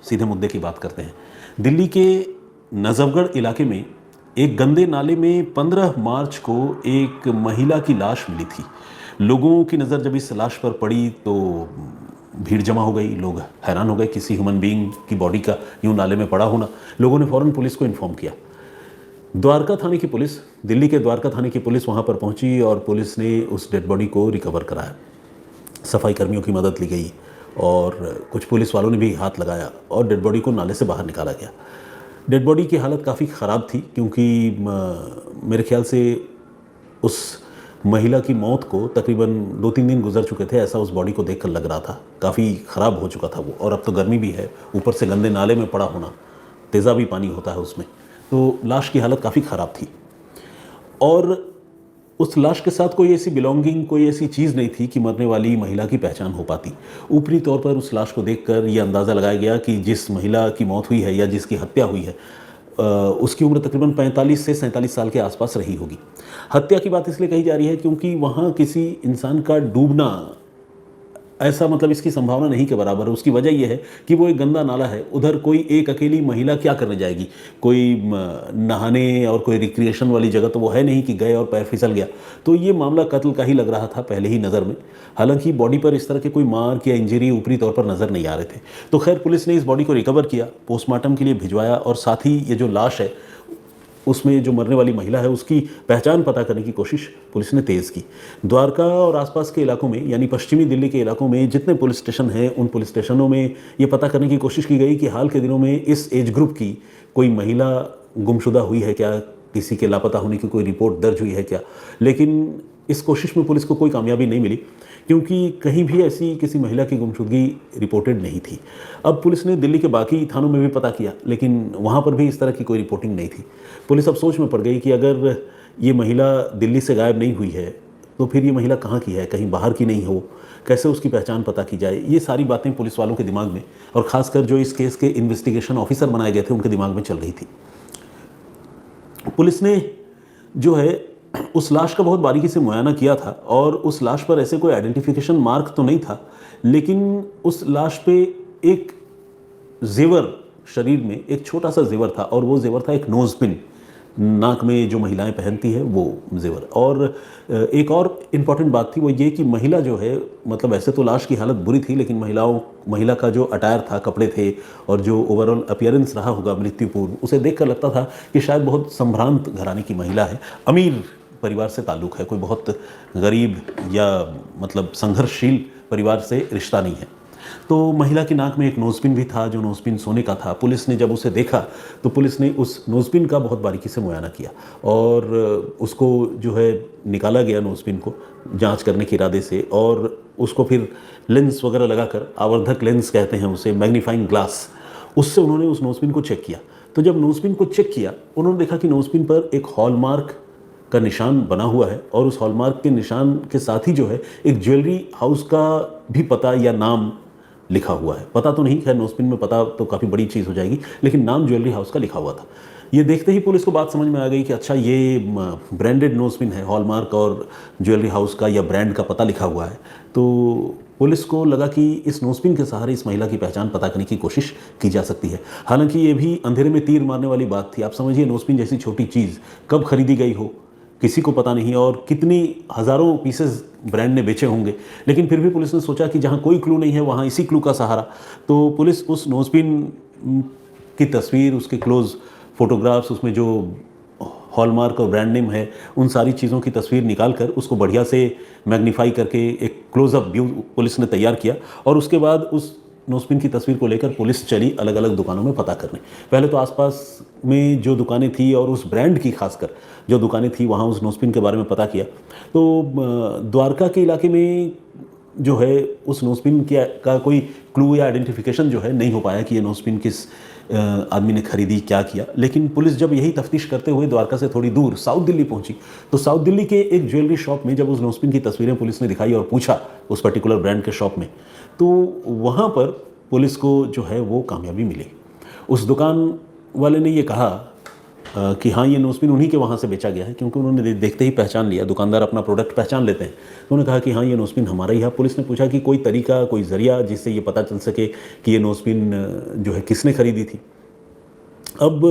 सीधे मुद्दे की बात करते हैं। दिल्ली के नजफगढ़ इलाके में एक गंदे नाले में 15 मार्च को एक महिला की लाश मिली थी। लोगों की नज़र जब इस लाश पर पड़ी तो भीड़ जमा हो गई। लोग हैरान हो गए, किसी ह्यूमन बीइंग की बॉडी का यूं नाले में पड़ा होना। लोगों ने फ़ौरन पुलिस को इन्फॉर्म किया। द्वारका थाने की पुलिस, दिल्ली के द्वारका थाने की पुलिस वहाँ पर पहुँची और पुलिस ने उस डेड बॉडी को रिकवर कराया। सफाई कर्मियों की मदद ली गई और कुछ पुलिस वालों ने भी हाथ लगाया और डेड बॉडी को नाले से बाहर निकाला गया। डेड बॉडी की हालत काफ़ी ख़राब थी क्योंकि मेरे ख्याल से उस महिला की मौत को तकरीबन 2-3 दिन गुजर चुके थे, ऐसा उस बॉडी को देखकर लग रहा था। काफ़ी ख़राब हो चुका था वो, और अब तो गर्मी भी है, ऊपर से गंदे नाले में पड़ा होना, तेज़ाबी पानी होता है उसमें, तो लाश की हालत काफ़ी ख़राब थी। और उस लाश के साथ कोई ऐसी बिलोंगिंग, कोई ऐसी चीज़ नहीं थी कि मरने वाली महिला की पहचान हो पाती। ऊपरी तौर पर उस लाश को देखकर ये अंदाज़ा लगाया गया कि जिस महिला की मौत हुई है या जिसकी हत्या हुई है उसकी उम्र तकरीबन 45 से 47 साल के आसपास रही होगी। हत्या की बात इसलिए कही जा रही है क्योंकि वहाँ किसी इंसान का डूबना ऐसा मतलब इसकी संभावना नहीं के बराबर है। उसकी वजह यह है कि वो एक गंदा नाला है, उधर कोई एक अकेली महिला क्या करने जाएगी। कोई नहाने और कोई रिक्रिएशन वाली जगह तो वो है नहीं कि गए और पैर फिसल गया। तो ये मामला कत्ल का ही लग रहा था पहले ही नज़र में। हालांकि बॉडी पर इस तरह के कोई मार्क या इंजरी ऊपरी तौर पर नज़र नहीं आ रहे थे। तो खैर पुलिस ने इस बॉडी को रिकवर किया, पोस्टमार्टम के लिए भिजवाया और साथ ही ये जो लाश है उसमें जो मरने वाली महिला है उसकी पहचान पता करने की कोशिश पुलिस ने तेज़ की। द्वारका और आसपास के इलाकों में, यानी पश्चिमी दिल्ली के इलाकों में जितने पुलिस स्टेशन हैं, उन पुलिस स्टेशनों में ये पता करने की कोशिश की गई कि हाल के दिनों में इस एज ग्रुप की कोई महिला गुमशुदा हुई है क्या, किसी के लापता होने की कोई रिपोर्ट दर्ज हुई है क्या। लेकिन इस कोशिश में पुलिस को कोई कामयाबी नहीं मिली क्योंकि कहीं भी ऐसी किसी महिला की गुमशुदगी रिपोर्टेड नहीं थी। अब पुलिस ने दिल्ली के बाकी थानों में भी पता किया लेकिन वहाँ पर भी इस तरह की कोई रिपोर्टिंग नहीं थी। पुलिस अब सोच में पड़ गई कि अगर ये महिला दिल्ली से गायब नहीं हुई है तो फिर ये महिला कहाँ की है, कहीं बाहर की नहीं हो, कैसे उसकी पहचान पता की जाए। ये सारी बातें पुलिस वालों के दिमाग में और ख़ासकर जो इस केस के इन्वेस्टिगेशन ऑफिसर बनाए गए थे उनके दिमाग में चल रही थी। पुलिस ने जो है उस लाश का बहुत बारीकी से मुआयना किया था और उस लाश पर ऐसे कोई आइडेंटिफिकेशन मार्क तो नहीं था, लेकिन उस लाश पे एक जेवर, शरीर में एक छोटा सा जेवर था और वो जेवर था एक नोज़ पिन, नाक में जो महिलाएं पहनती हैं वो जेवर। और एक और इम्पॉर्टेंट बात थी वो ये कि महिला जो है, मतलब ऐसे तो लाश की हालत बुरी थी लेकिन महिला का जो अटायर था, कपड़े थे और जो ओवरऑल अपीयरेंस रहा होगा मृत्यु पूर्व, उसे देखकर लगता था कि शायद बहुत संभ्रांत घराने की महिला है, अमीर परिवार से ताल्लुक़ है, कोई बहुत गरीब या मतलब संघर्षशील परिवार से रिश्ता नहीं है। तो महिला की नाक में एक नोज़पिन भी था जो नोज़पिन सोने का था। पुलिस ने जब उसे देखा तो पुलिस ने उस नोज़पिन का बहुत बारीकी से मुआयना किया और उसको जो है निकाला गया नोज़पिन को जांच करने के इरादे से, और उसको फिर लेंस वगैरह लगाकर, आवर्धक लेंस कहते हैं उसे, मैग्नीफाइंग ग्लास, उससे उन्होंने उस नोज़पिन को चेक किया। तो जब नोज़पिन को चेक किया उन्होंने देखा कि नोज़पिन पर एक हॉलमार्क का निशान बना हुआ है और उस हॉलमार्क के निशान के साथ ही जो है एक ज्वेलरी हाउस का भी पता या नाम लिखा हुआ है। पता तो नहीं, खैर नोज़पिन में पता तो काफ़ी बड़ी चीज़ हो जाएगी, लेकिन नाम ज्वेलरी हाउस का लिखा हुआ था। ये देखते ही पुलिस को बात समझ में आ गई कि अच्छा ये ब्रांडेड नोज़पिन है, हॉलमार्क और ज्वेलरी हाउस का या ब्रांड का पता लिखा हुआ है। तो पुलिस को लगा कि इस नोज़पिन के सहारे इस महिला की पहचान पता करने की कोशिश की जा सकती है। हालांकि ये भी अंधेरे में तीर मारने वाली बात थी। आप समझिए नोज़पिन जैसी छोटी चीज़ कब खरीदी गई हो किसी को पता नहीं, और कितनी हज़ारों पीसेस ब्रांड ने बेचे होंगे, लेकिन फिर भी पुलिस ने सोचा कि जहाँ कोई क्लू नहीं है वहाँ इसी क्लू का सहारा। तो पुलिस उस नोज़पिन की तस्वीर, उसके क्लोज फोटोग्राफ्स, उसमें जो हॉलमार्क और ब्रांड नेम है, उन सारी चीज़ों की तस्वीर निकाल कर उसको बढ़िया से मैग्नीफाई करके एक क्लोजअप व्यू पुलिस ने तैयार किया और उसके बाद उस नोज़पिन की तस्वीर को लेकर पुलिस चली अलग अलग दुकानों में पता करने। पहले तो आसपास में जो दुकानें थी और उस ब्रांड की खासकर जो दुकानें थी वहाँ उस नोज़पिन के बारे में पता किया। तो द्वारका के इलाके में जो है उस नोज़पिन का कोई क्लू या आइडेंटिफिकेशन जो है नहीं हो पाया कि ये नोज़पिन किस आदमी ने खरीदी, क्या किया। लेकिन पुलिस जब यही तफ्तीश करते हुए द्वारका से थोड़ी दूर साउथ दिल्ली पहुंची तो साउथ दिल्ली के एक ज्वेलरी शॉप में जब उस नोज़पिन की तस्वीरें पुलिस ने दिखाई और पूछा उस पर्टिकुलर ब्रांड के शॉप में, तो वहाँ पर पुलिस को जो है वो कामयाबी मिली। उस दुकान वाले ने ये कहा कि हाँ ये नोज़पिन उन्हीं के वहाँ से बेचा गया है, क्योंकि उन्होंने देखते ही पहचान लिया, दुकानदार अपना प्रोडक्ट पहचान लेते हैं। तो उन्होंने कहा कि हाँ ये नोज़पिन हमारा ही है। पुलिस ने पूछा कि कोई तरीका, कोई ज़रिया जिससे ये पता चल सके कि ये नोज़पिन जो है किसने खरीदी थी। अब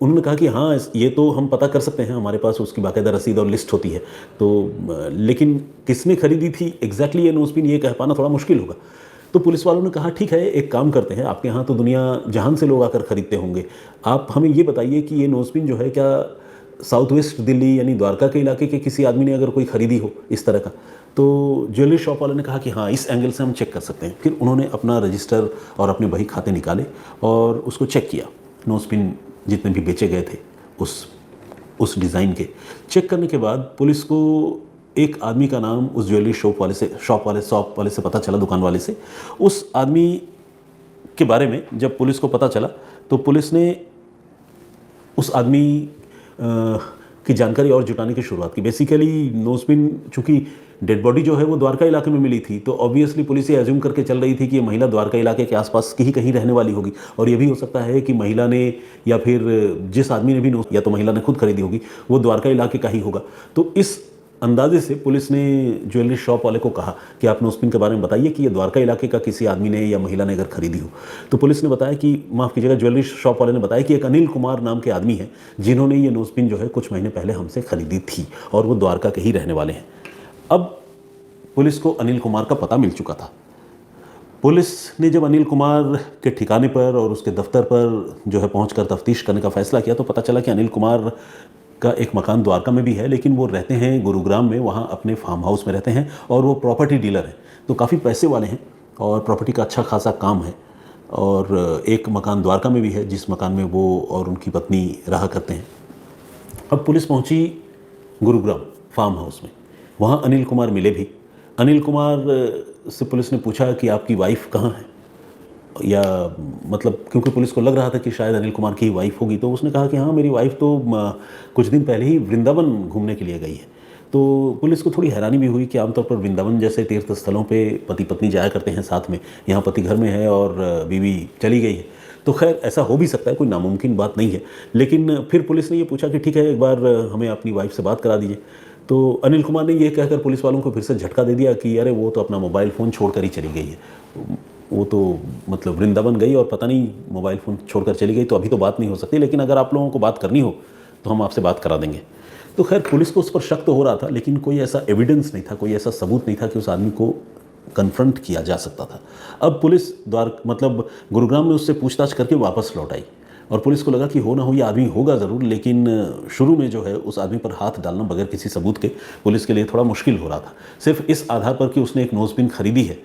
उन्होंने कहा कि हाँ ये तो हम पता कर सकते हैं, हमारे पास उसकी बाकायदा रसीद और लिस्ट होती है, तो लेकिन किसने खरीदी थी एग्जैक्टली ये नोज़पिन, ये कह पाना थोड़ा मुश्किल होगा। तो पुलिस वालों ने कहा ठीक है, एक काम करते हैं, आपके यहाँ तो दुनिया जहान से लोग आकर ख़रीदते होंगे, आप हमें ये बताइए कि ये नोज़पिन जो है क्या साउथ वेस्ट दिल्ली यानी द्वारका के इलाके के किसी आदमी ने अगर कोई ख़रीदी हो इस तरह का। तो ज्वेलरी शॉप वाले ने कहा कि हाँ इस एंगल से हम चेक कर सकते हैं। फिर उन्होंने अपना रजिस्टर और अपने बही खाते निकाले और उसको चेक किया, नोज़पिन जितने भी बेचे गए थे उस डिज़ाइन के। चेक करने के बाद पुलिस को एक आदमी का नाम उस ज्वेलरी शॉप वाले से पता चला, दुकान वाले से। उस आदमी के बारे में जब पुलिस को पता चला तो पुलिस ने उस आदमी की जानकारी और जुटाने की शुरुआत की। बेसिकली नोज़पिन, चूँकि डेड बॉडी जो है वो द्वारका इलाके में मिली थी, तो ऑब्वियसली पुलिस ये एज्यूम करके चल रही थी कि ये महिला द्वारका इलाके के आसपास की ही कहीं रहने वाली होगी। और ये भी हो सकता है कि महिला ने या फिर जिस आदमी ने भी या तो महिला ने खुद खरीदी होगी, वो द्वारका इलाके का ही होगा। तो इस अंदाजे से पुलिस ने ज्वेलरी शॉप वाले को कहा कि आप नोज़पिन के बारे में बताइए कि ये द्वारका इलाके का किसी आदमी ने या महिला ने अगर खरीदी हो। तो पुलिस ने बताया कि, माफ़ कीजिएगा, ज्वेलरी शॉप वाले ने बताया कि एक अनिल कुमार नाम के आदमी हैं जिन्होंने ये नोज़पिन जो है कुछ महीने पहले हमसे खरीदी थी और वो द्वारका के ही रहने वाले हैं। अब पुलिस को अनिल कुमार का पता मिल चुका था। पुलिस ने जब अनिल कुमार के ठिकाने पर और उसके दफ्तर पर जो है पहुंचकर तफ्तीश करने का फैसला किया, तो पता चला कि अनिल कुमार का एक मकान द्वारका में भी है, लेकिन वो रहते हैं गुरुग्राम में, वहाँ अपने फार्म हाउस में रहते हैं और वो प्रॉपर्टी डीलर हैं, तो काफ़ी पैसे वाले हैं और प्रॉपर्टी का अच्छा खासा काम है। और एक मकान द्वारका में भी है जिस मकान में वो और उनकी पत्नी रहा करते हैं। अब पुलिस पहुंची गुरुग्राम फार्म हाउस में, वहाँ अनिल कुमार मिले भी। अनिल कुमार से पुलिस ने पूछा कि आपकी वाइफ कहाँ है, या मतलब क्योंकि पुलिस को लग रहा था कि शायद अनिल कुमार की ही वाइफ होगी, तो उसने कहा कि हाँ मेरी वाइफ तो कुछ दिन पहले ही वृंदावन घूमने के लिए गई है। तो पुलिस को थोड़ी हैरानी भी हुई कि आमतौर पर वृंदावन जैसे तीर्थ स्थलों पे पति पत्नी जाया करते हैं साथ में, यहाँ पति घर में है और बीवी चली गई है। तो खैर ऐसा हो भी सकता है, कोई नामुमकिन बात नहीं है। लेकिन फिर पुलिस ने ये पूछा कि ठीक है, एक बार हमें अपनी वाइफ से बात करा दीजिए। तो अनिल कुमार ने ये कहकर पुलिस वालों को फिर से झटका दे दिया कि अरे वो तो अपना मोबाइल फ़ोन छोड़कर ही चली गई है, वो तो मतलब वृंदावन गई और पता नहीं मोबाइल फ़ोन छोड़कर चली गई, तो अभी तो बात नहीं हो सकती, लेकिन अगर आप लोगों को बात करनी हो तो हम आपसे बात करा देंगे। तो खैर पुलिस को उस पर शक तो हो रहा था, लेकिन कोई ऐसा एविडेंस नहीं था, कोई ऐसा सबूत नहीं था कि उस आदमी को कन्फ्रंट किया जा सकता था। अब पुलिस मतलब गुरुग्राम में उससे पूछताछ करके वापस लौट आई और पुलिस को लगा कि हो ना हो ये आदमी होगा ज़रूर, लेकिन शुरू में जो है उस आदमी पर हाथ डालना बगैर किसी सबूत के पुलिस के लिए थोड़ा मुश्किल हो रहा था। सिर्फ इस आधार पर कि उसने एक नोज़पिन खरीदी है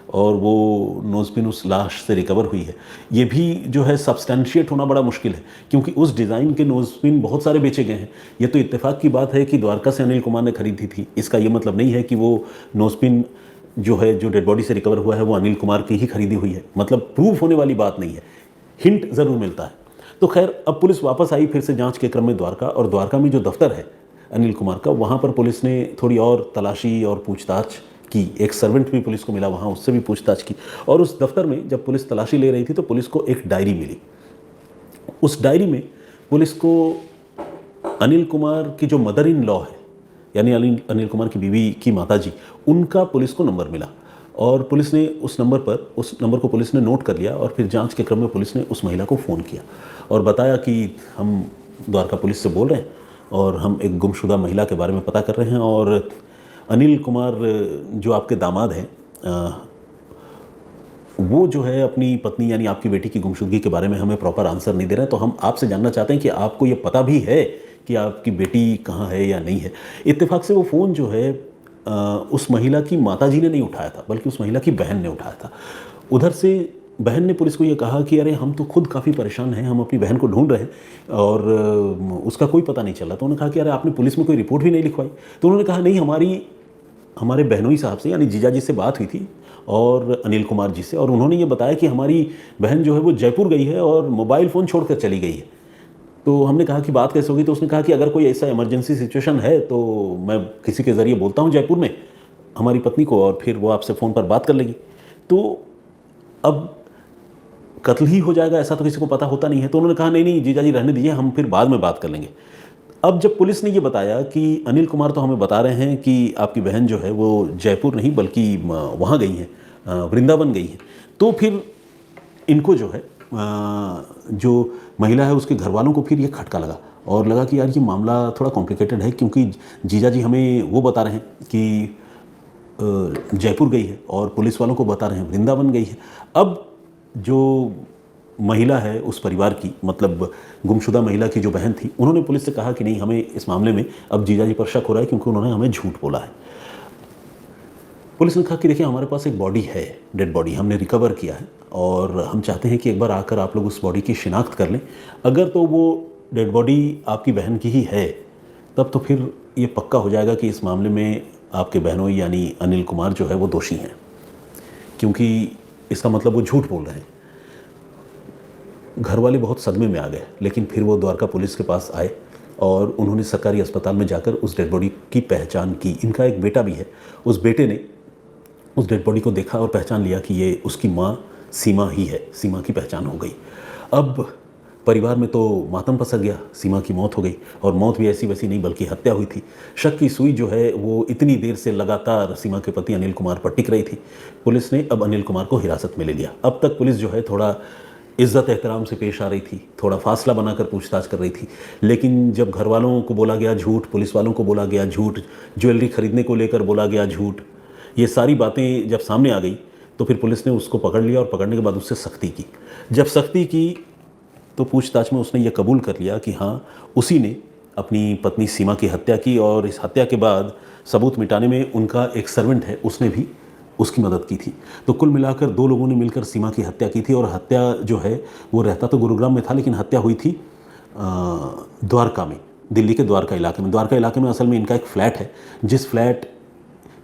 और वो नोज़पिन उस लाश से रिकवर हुई है, ये भी जो है सब्सटैंशिएट होना बड़ा मुश्किल है, क्योंकि उस डिज़ाइन के नोज़पिन बहुत सारे बेचे गए हैं। ये तो इत्तेफाक की बात है कि द्वारका से अनिल कुमार ने खरीदी थी, इसका ये मतलब नहीं है कि वो नोज़पिन जो है जो डेड बॉडी से रिकवर हुआ है वो अनिल कुमार की ही खरीदी हुई है। मतलब प्रूफ होने वाली बात नहीं है, हिंट ज़रूर मिलता है। तो खैर अब पुलिस वापस आई फिर से जांच के क्रम में द्वारका, और द्वारका में जो दफ्तर है अनिल कुमार का, वहाँ पर पुलिस ने थोड़ी और तलाशी और पूछताछ की। एक सर्वेंट भी पुलिस को मिला वहाँ, उससे भी पूछताछ की। और उस दफ्तर में जब पुलिस तलाशी ले रही थी तो पुलिस को एक डायरी मिली। उस डायरी में पुलिस को अनिल कुमार की जो मदर इन लॉ है, यानी अनिल कुमार की बीवी की माताजी, उनका पुलिस को नंबर मिला और पुलिस ने उस नंबर को पुलिस ने नोट कर लिया। और फिर जांच के क्रम में पुलिस ने उस महिला को फ़ोन किया और बताया कि हम द्वारका पुलिस से बोल रहे हैं और हम एक गुमशुदा महिला के बारे में पता कर रहे हैं, और अनिल कुमार जो आपके दामाद हैं वो जो है अपनी पत्नी यानी आपकी बेटी की गुमशुदगी के बारे में हमें प्रॉपर आंसर नहीं दे रहे हैं। तो हम आपसे जानना चाहते हैं कि आपको ये पता भी है कि आपकी बेटी कहाँ है या नहीं है। इत्तेफाक से वो फ़ोन जो है उस महिला की माताजी ने नहीं उठाया था, बल्कि उस महिला की बहन ने उठाया था। उधर से बहन ने पुलिस को ये कहा कि अरे हम तो खुद काफ़ी परेशान हैं, हम अपनी बहन को ढूंढ रहे हैं और उसका कोई पता नहीं चला। तो उन्होंने कहा कि अरे आपने पुलिस में कोई रिपोर्ट भी नहीं लिखवाई? तो उन्होंने कहा नहीं, हमारे बहनोई साहब से यानी जीजा जी से बात हुई थी और अनिल कुमार जी से, और उन्होंने ये बताया कि हमारी बहन जो है वो जयपुर गई है और मोबाइल फ़ोन छोड़कर चली गई है। तो हमने कहा कि बात कैसे होगी? तो उसने कहा कि अगर कोई ऐसा इमरजेंसी सिचुएशन है तो मैं किसी के ज़रिए बोलता हूँ जयपुर में हमारी पत्नी को, और फिर वो आपसे फ़ोन पर बात कर लेगी। तो अब कत्ल ही हो जाएगा ऐसा तो किसी को पता होता नहीं है। तो उन्होंने कहा नहीं नहीं जीजा जी रहने दीजिए, हम फिर बाद में बात कर लेंगे। अब जब पुलिस ने ये बताया कि अनिल कुमार तो हमें बता रहे हैं कि आपकी बहन जो है वो जयपुर नहीं बल्कि वहाँ गई हैं, वृंदावन गई हैं, तो फिर इनको जो है जो महिला है उसके घर वालों को फिर ये खटका लगा और लगा कि यार ये मामला थोड़ा कॉम्प्लिकेटेड है, क्योंकि जीजा जी हमें वो बता रहे हैं कि जयपुर गई है और पुलिस वालों को बता रहे हैं वृंदावन गई है। अब जो महिला है उस परिवार की, मतलब गुमशुदा महिला की जो बहन थी, उन्होंने पुलिस से कहा कि नहीं हमें इस मामले में अब जीजा जी पर शक हो रहा है क्योंकि उन्होंने हमें झूठ बोला है। पुलिस ने कहा कि देखिए हमारे पास एक बॉडी है, डेड बॉडी हमने रिकवर किया है और हम चाहते हैं कि एक बार आकर आप लोग उस बॉडी की शिनाख्त कर लें। अगर तो वो डेड बॉडी आपकी बहन की ही है तब तो फिर ये पक्का हो जाएगा कि इस मामले में आपके बहनों यानी अनिल कुमार जो है वो दोषी हैं, क्योंकि इसका मतलब वो झूठ बोल रहे हैं। घर वाले बहुत सदमे में आ गए, लेकिन फिर वो द्वारका पुलिस के पास आए और उन्होंने सरकारी अस्पताल में जाकर उस डेड बॉडी की पहचान की। इनका एक बेटा भी है, उस बेटे ने उस डेड बॉडी को देखा और पहचान लिया कि ये उसकी माँ सीमा ही है। सीमा की पहचान हो गई। अब परिवार में तो मातम पसर गया, सीमा की मौत हो गई और मौत भी ऐसी वैसी नहीं बल्कि हत्या हुई थी। शक की सुई जो है वो इतनी देर से लगातार सीमा के पति अनिल कुमार पर टिक रही थी। पुलिस ने अब अनिल कुमार को हिरासत में ले लिया। अब तक पुलिस जो है थोड़ा इज्जत एहतराम से पेश आ रही थी, थोड़ा फासला बनाकर पूछताछ कर रही थी, लेकिन जब घर वालों को बोला गया झूठ, पुलिस वालों को बोला गया झूठ, ज्वेलरी खरीदने को लेकर बोला गया झूठ, ये सारी बातें जब सामने आ गई तो फिर पुलिस ने उसको पकड़ लिया और पकड़ने के बाद उससे सख्ती की। जब सख्ती की तो पूछताछ में उसने ये कबूल कर लिया कि हाँ उसी ने अपनी पत्नी सीमा की हत्या की और इस हत्या के बाद सबूत मिटाने में उनका एक सर्वेंट है उसने भी उसकी मदद की थी। तो कुल मिलाकर दो लोगों ने मिलकर सीमा की हत्या की थी और हत्या जो है वो रहता तो गुरुग्राम में था, लेकिन हत्या हुई थी द्वारका में, दिल्ली के द्वारका इलाके में। द्वारका इलाके में असल में इनका एक फ्लैट है, जिस फ्लैट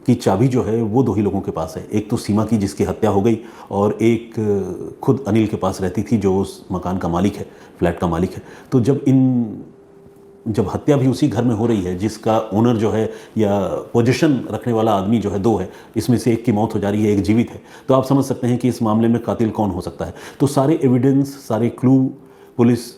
की चाबी जो है वो दो ही लोगों के पास है। एक तो सीमा की जिसकी हत्या हो गई और एक खुद अनिल के पास रहती थी जो उस मकान का मालिक है, फ्लैट का मालिक है। तो जब हत्या भी उसी घर में हो रही है जिसका ओनर जो है या पोजीशन रखने वाला आदमी जो है दो है, इसमें से एक की मौत हो जा रही है, एक जीवित है, तो आप समझ सकते हैं कि इस मामले में कातिल कौन हो सकता है। तो सारे एविडेंस, सारे क्लू पुलिस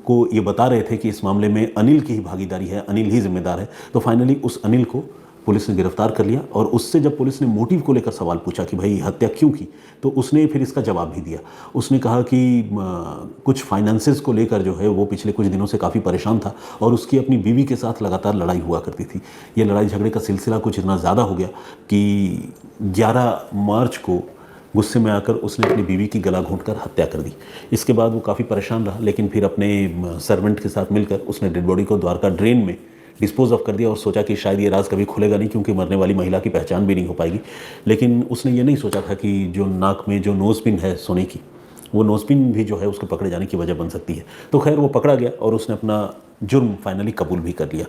को ये बता रहे थे कि इस मामले में अनिल की ही भागीदारी है, अनिल ही जिम्मेदार है। तो फाइनली उस अनिल को पुलिस ने गिरफ्तार कर लिया और उससे जब पुलिस ने मोटिव को लेकर सवाल पूछा कि भाई हत्या क्यों की, तो उसने फिर इसका जवाब भी दिया। उसने कहा कि कुछ फाइनेंसेस को लेकर जो है वो पिछले कुछ दिनों से काफ़ी परेशान था और उसकी अपनी बीवी के साथ लगातार लड़ाई हुआ करती थी। ये लड़ाई झगड़े का सिलसिला कुछ इतना ज़्यादा हो गया कि 11 मार्च को गुस्से में आकर उसने अपनी बीवी की गला घोंटकर हत्या कर दी। इसके बाद वो काफ़ी परेशान रहा, लेकिन फिर अपने सर्वेंट के साथ मिलकर उसने डेड बॉडी को द्वारका ड्रेन में डिस्पोज ऑफ कर दिया और सोचा कि शायद ये राज कभी खुलेगा नहीं क्योंकि मरने वाली महिला की पहचान भी नहीं हो पाएगी। लेकिन उसने ये नहीं सोचा था कि जो नाक में जो नोज़पिन है सोने की, वो नोज़पिन भी जो है उसके पकड़े जाने की वजह बन सकती है। तो खैर वो पकड़ा गया और उसने अपना जुर्म फाइनली कबूल भी कर लिया।